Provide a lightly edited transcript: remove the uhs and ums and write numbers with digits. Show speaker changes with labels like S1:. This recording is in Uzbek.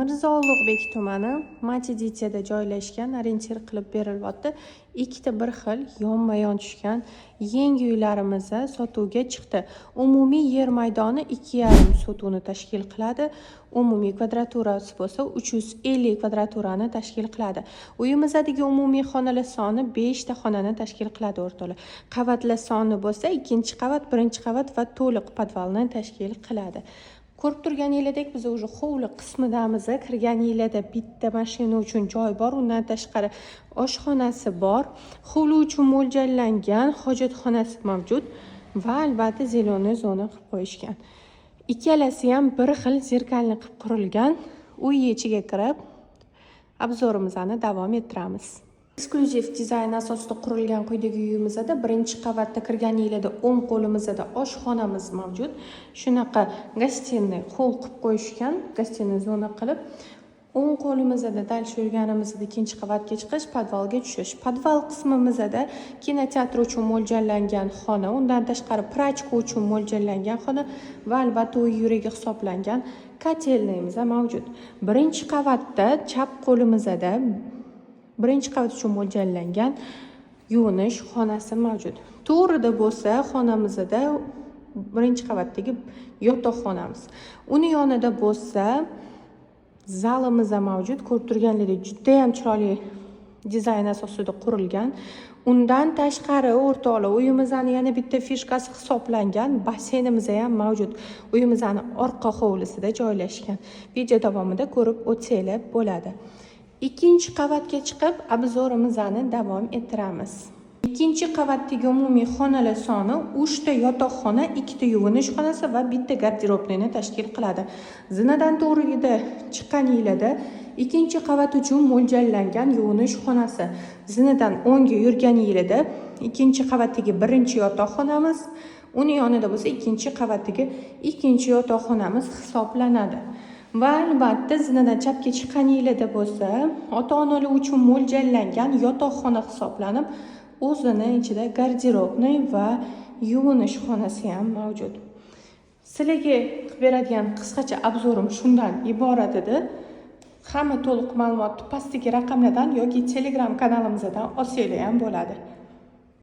S1: Mirzo Ulug'bek tumani Matiditiyada joylashgan, orientir qilib berilyapti. Ikkita bir xil yonma-yon tushgan yangi uylarimiz sotuvga chiqdi. Umumiy yer maydoni 2,5 sotuvni tashkil qiladi. Umumiy kvadraturasi bo'lsa 350 kvadraturani tashkil qiladi. Uyimizdagi umumiy xonalar soni 5 ta xonani tashkil qiladi o'rtoqlar. Qavatlar soni bo'lsa 2-qavat, 1-qavat va to'liq podvalni tashkil qiladi. Ko'rib turganingizdek biz уже hovli qismidamiz. Kirganingizdek bitta mashina uchun joy bor, undan tashqari oshxonasi bor, hovli uchun mo'ljallangan hojatxonasi mavjud va albatta zeleniy zona qilib qo'yishgan. Ikkalasi ham bir xil zerkalni qilib qurilgan. Uy ichiga kirib obzorimizni davom ettiramiz. Eksklyuziv dizayn asosida qurilgan quyidagi uyimizda 1-qavatda kirganingizda o'ng qo'limizda oshxonamiz mavjud. Shunaqa gostinniy hol qilib qo'yishgan, gostinniy zona qilib. O'ng qo'limizda dal yurganimizda 2-qavatga chiqish, podvalga tushish. Podval qismimizda kinoteatr uchun mo'ljallangan xona, undan tashqari prachka uchun mo'ljallangan xona va albatta uy yuragi hisoblangan kotelniyimiz mavjud. 1-qavatda chap qo'limizda 1-qavat uchun mo'ljallangan yuvinish xonasi mavjud. To'g'rida bo'lsa xonamizda 1-qavatdagi yotoqxonamiz. Uni yonida bo'lsa zalimiz mavjud. Ko'rib turganingizdek juda ham chiroyli dizayn asosida qurilgan. Undan tashqari o'rtoqlar uyimizning yana bitta fishkasi hisoblangan basseynimiz ham mavjud. Uyimizning orqa hovlisida joylashgan. Video davomida ko'rib o'tsanglar bo'ladi. 2-qavatga chiqib obzorimizni davom ettiramiz. 2-qavatdagi umumiy xonalar soni 3 ta yotoqxona, 2 ta yuvinish xonasi va bitta garderobni tashkil qiladi. Zinadan to'g'riga chiqqaningizda 2-qavat uchun mo'ljallangan yuvinish xonasi. Zinadan o'ngga yurganingizda 2-qavatdagi 1-yotoqxonamiz, uni yonida bo'lsa 2-qavatdagi 2-yotoqxonamiz hisoblanadi. Va albatta zinadan chapga chiqqaningizda bo'lsa, ota-onalar uchun mo'ljallangan yotoqxona hisoblanib, o'zini ichida garderobni va yuvinish xonasi ham mavjud. Sizlarga qilib beradigan qisqacha obzorim shundan iborat edi. Hamma to'liq ma'lumotni pastdagi raqamlardan yoki Telegram kanalimizdan olsanglar ham bo'ladi.